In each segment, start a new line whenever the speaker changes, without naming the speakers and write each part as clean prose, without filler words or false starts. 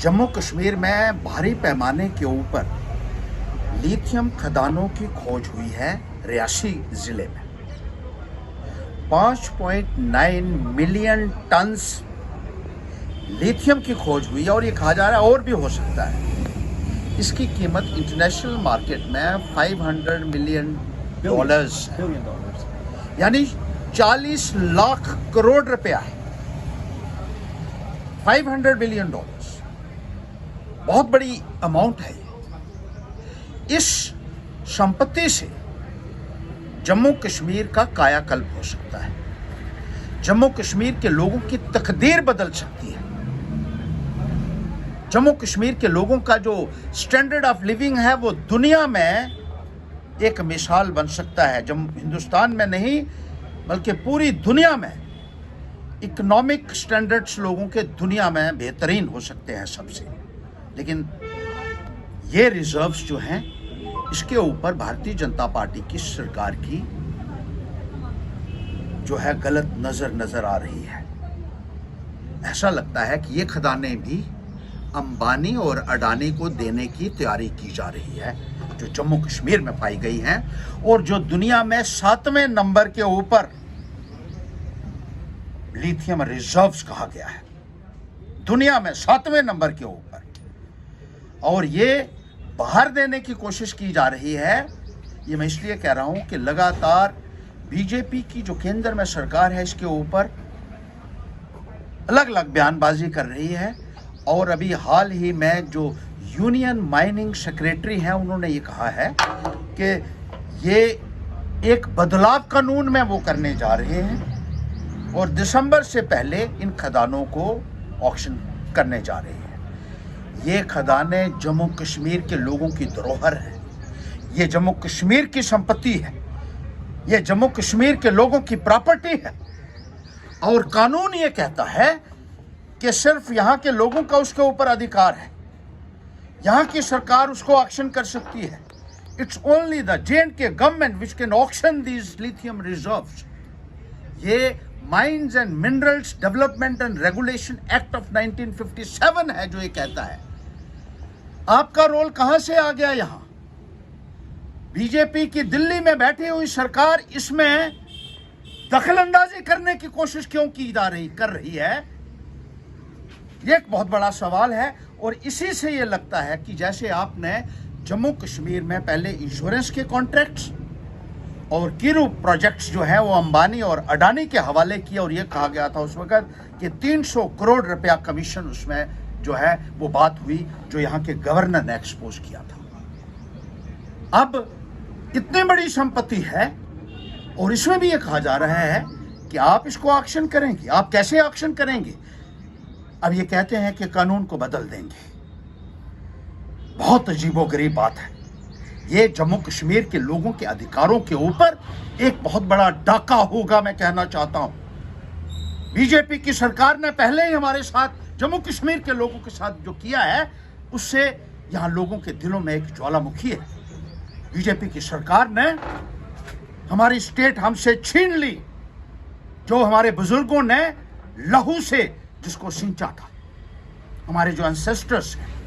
जम्मू कश्मीर में भारी पैमाने के ऊपर लिथियम खदानों की खोज हुई है। रियासी जिले में 5.9 मिलियन टन्स लिथियम की खोज हुई है और ये कहा जा रहा है और भी हो सकता है। इसकी कीमत इंटरनेशनल मार्केट में $500 मिलियन है, यानी 40 लाख करोड़ रुपया है। $500 मिलियन, बहुत बड़ी अमाउंट है ये। इस संपत्ति से जम्मू कश्मीर का कायाकल्प हो सकता है। जम्मू कश्मीर के लोगों की तकदीर बदल सकती है। जम्मू कश्मीर के लोगों का जो स्टैंडर्ड ऑफ लिविंग है वो दुनिया में एक मिसाल बन सकता है। हिंदुस्तान में नहीं बल्कि पूरी दुनिया में इकोनॉमिक स्टैंडर्ड्स लोगों के दुनिया में बेहतरीन हो सकते हैं सबसे। लेकिन ये रिजर्व्स जो हैं इसके ऊपर भारतीय जनता पार्टी की सरकार की जो है गलत नजर आ रही है। ऐसा लगता है कि ये खदानें भी अंबानी और अडानी को देने की तैयारी की जा रही है, जो जम्मू कश्मीर में पाई गई हैं और जो दुनिया में 7वें नंबर के ऊपर लिथियम रिजर्व्स कहा गया है। दुनिया में 7वें नंबर के ऊपर, और ये बाहर देने की कोशिश की जा रही है। ये मैं इसलिए कह रहा हूं कि लगातार बीजेपी की जो केंद्र में सरकार है इसके ऊपर अलग अलग बयानबाजी कर रही है। और अभी हाल ही में जो यूनियन माइनिंग सेक्रेटरी हैं उन्होंने ये कहा है कि ये एक बदलाव कानून में वो करने जा रहे हैं और दिसंबर से पहले इन खदानों को ऑक्शन करने जा रहे हैं। ये खदानें जम्मू कश्मीर के लोगों की धरोहर है। ये जम्मू कश्मीर की संपत्ति है। ये जम्मू कश्मीर के लोगों की प्रॉपर्टी है और कानून ये कहता है कि सिर्फ यहाँ के लोगों का उसके ऊपर अधिकार है। यहाँ की सरकार उसको ऑक्शन कर सकती है। It's only the J&K government which can auction these lithium reserves. ये mines and minerals development and regulation act of 1957 है जो ये कहता है। आपका रोल कहां से आ गया? यहां बीजेपी की दिल्ली में बैठी हुई सरकार इसमें दखलंदाजी करने की कोशिश क्यों कर रही है? ये एक बहुत बड़ा सवाल है। और इसी से ये लगता है कि जैसे आपने जम्मू कश्मीर में पहले इंश्योरेंस के कॉन्ट्रैक्ट्स और किरू प्रोजेक्ट्स जो है वो अंबानी और अडानी के हवाले किया और ये कहा गया था उस वक्त कि 300 करोड़ रुपया कमीशन उसमें जो है वो बात हुई जो यहाँ के गवर्नर ने एक्सपोज किया था। अब इतनी बड़ी संपत्ति है और इसमें भी ये कहा जा रहा है कि आप इसको ऑक्शन करेंगे। आप कैसे ऑक्शन करेंगे? अब ये कहते हैं कि कानून को बदल देंगे। बहुत अजीबोगरीब बात है। ये जम्मू कश्मीर के लोगों के अधिकारों के ऊपर एक बहुत बड़ा डाका होगा, मैं कहना चाहता हूं। बीजेपी की सरकार ने पहले ही हमारे साथ जम्मू कश्मीर के लोगों के साथ जो किया है उससे यहां लोगों के दिलों में एक ज्वालामुखी है। बीजेपी की सरकार ने हमारी स्टेट हमसे छीन ली, जो हमारे बुजुर्गों ने लहू से जिसको सिंचा था। हमारे जो एंसेस्टर्स हैं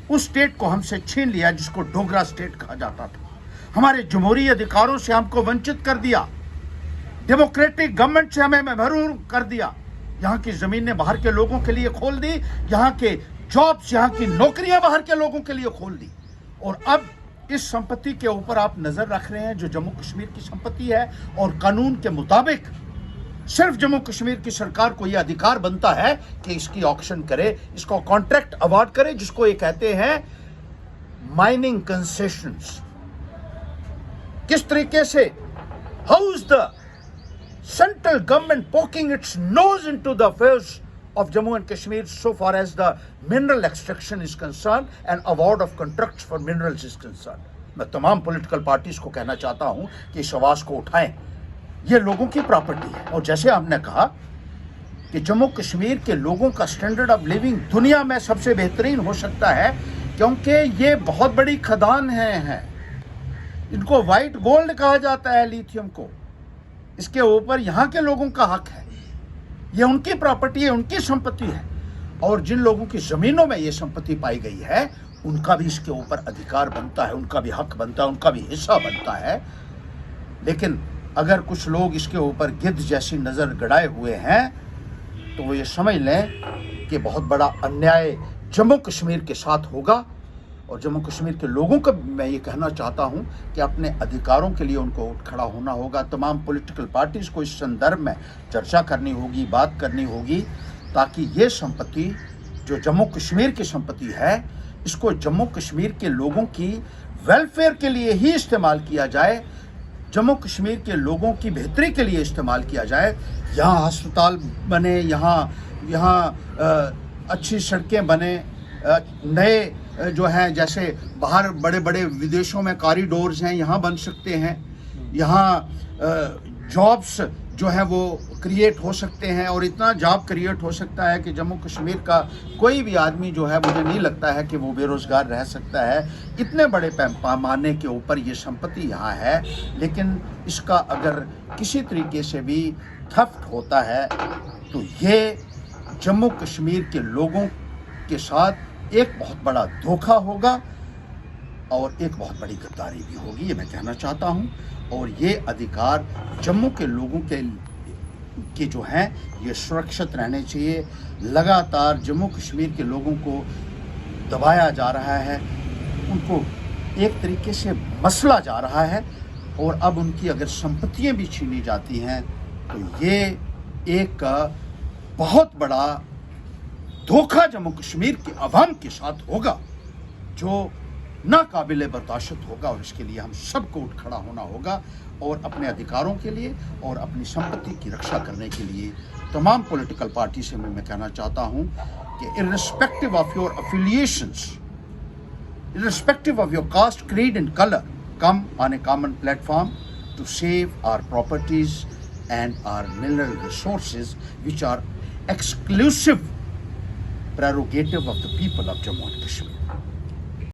उस स्टेट को हमसे छीन लिया जिसको डोगरा स्टेट कहा जाता था। हमारे जमहूरी अधिकारों से हमको वंचित कर दिया। डेमोक्रेटिक गवर्नमेंट से हमें महरूम कर दिया। यहाँ की जमीनें बाहर के लोगों के लिए खोल दी। यहाँ के जॉब्स, यहाँ की नौकरियां बाहर के लोगों के लिए खोल दी। और अब इस संपत्ति के ऊपर आप नजर रख रहे हैं जो जम्मू कश्मीर की संपत्ति है और कानून के मुताबिक सिर्फ जम्मू कश्मीर की सरकार को यह अधिकार बनता है कि इसकी ऑक्शन करे, इसको कॉन्ट्रैक्ट अवार्ड करे, जिसको ये कहते हैं माइनिंग कंसेशंस। किस तरीके से how is the central government poking its nose into the affairs of Jammu and Kashmir so far as the mineral extraction is concerned and award of contracts for minerals is concerned। मैं तमाम political parties को कहना चाहता हूं कि इस आवाज को उठाएं। ये लोगों की प्रॉपर्टी है। और जैसे आपने कहा कि जम्मू कश्मीर के लोगों का स्टैंडर्ड ऑफ लिविंग दुनिया में सबसे बेहतरीन हो सकता है क्योंकि ये बहुत बड़ी खदान है। इनको व्हाइट गोल्ड कहा जाता है लिथियम को। इसके ऊपर यहाँ के लोगों का हक है। ये उनकी प्रॉपर्टी है, उनकी संपत्ति है। और जिन लोगों की ज़मीनों में ये संपत्ति पाई गई है उनका भी इसके ऊपर अधिकार बनता है, उनका भी हक बनता है, उनका भी हिस्सा बनता है। लेकिन अगर कुछ लोग इसके ऊपर गिद्ध जैसी नज़र गड़ाए हुए हैं तो वो ये समझ लें कि बहुत बड़ा अन्याय जम्मू कश्मीर के साथ होगा। और जम्मू कश्मीर के लोगों को मैं ये कहना चाहता हूँ कि अपने अधिकारों के लिए उनको उठ खड़ा होना होगा। तमाम पॉलिटिकल पार्टीज़ को इस संदर्भ में चर्चा करनी होगी, बात करनी होगी, ताकि ये संपत्ति जो जम्मू कश्मीर की संपत्ति है इसको जम्मू कश्मीर के लोगों की वेलफेयर के लिए ही इस्तेमाल किया जाए, जम्मू कश्मीर के लोगों की बेहतरी के लिए इस्तेमाल किया जाए। यहाँ अस्पताल बने, यहाँ अच्छी सड़कें बने, नए जो हैं जैसे बाहर बड़े बड़े विदेशों में कॉरिडोर्स हैं यहाँ बन सकते हैं, यहाँ जॉब्स जो हैं वो क्रिएट हो सकते हैं। और इतना जॉब क्रिएट हो सकता है कि जम्मू कश्मीर का कोई भी आदमी जो है, मुझे नहीं लगता है कि वो बेरोज़गार रह सकता है। इतने बड़े पैमाने के ऊपर ये संपत्ति यहाँ है, लेकिन इसका अगर किसी तरीके से भी थफ्ट होता है तो ये जम्मू कश्मीर के लोगों के साथ एक बहुत बड़ा धोखा होगा और एक बहुत बड़ी गद्दारी भी होगी, ये मैं कहना चाहता हूँ। और ये अधिकार जम्मू के लोगों के जो हैं ये सुरक्षित रहने चाहिए। लगातार जम्मू कश्मीर के लोगों को दबाया जा रहा है, उनको एक तरीके से मसला जा रहा है, और अब उनकी अगर संपत्तियाँ भी छीनी जाती हैं तो ये एक बहुत बड़ा धोखा जम्मू कश्मीर के अवाम के साथ होगा जो नाकाबिले बर्दाश्त होगा। और इसके लिए हम सबको उठ खड़ा होना होगा और अपने अधिकारों के लिए और अपनी संपत्ति की रक्षा करने के लिए तमाम पॉलिटिकल पार्टी से मैं कहना चाहता हूं कि irrespective of your affiliations, irrespective of your cast, creed and colour, come on a common platform to save our properties and our mineral resources, which are exclusive prerogative of the people of Jammu and Kashmir.